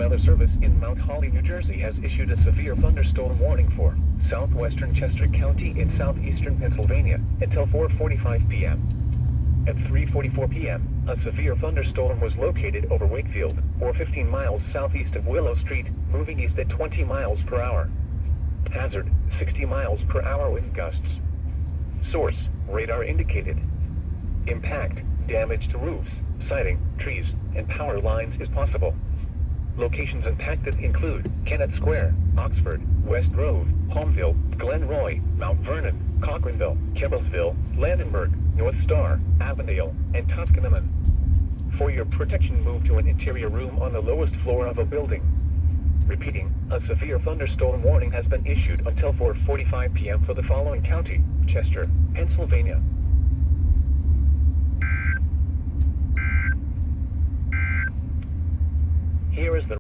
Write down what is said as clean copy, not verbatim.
Weather Service in Mount Holly, New Jersey has issued a severe thunderstorm warning for southwestern Chester County in southeastern Pennsylvania until 4:45 p.m. At 3:44 p.m., a severe thunderstorm was located over Wakefield, or 15 miles southeast of Willow Street, moving east at 20 miles per hour. Hazard, 60 miles per hour wind gusts. Source, radar indicated. Impact, damage to roofs, siding, trees, and power lines is possible. Locations impacted include Kennett Square, Oxford, West Grove, Holmville, Glen Roy, Mount Vernon, Cochranville, Kibblesville, Landenberg, North Star, Avondale, and Toscaneman. For your protection, move to an interior room on the lowest floor of a building. Repeating, a severe thunderstorm warning has been issued until 4:45 p.m. for the following county: Chester, Pennsylvania. Here is the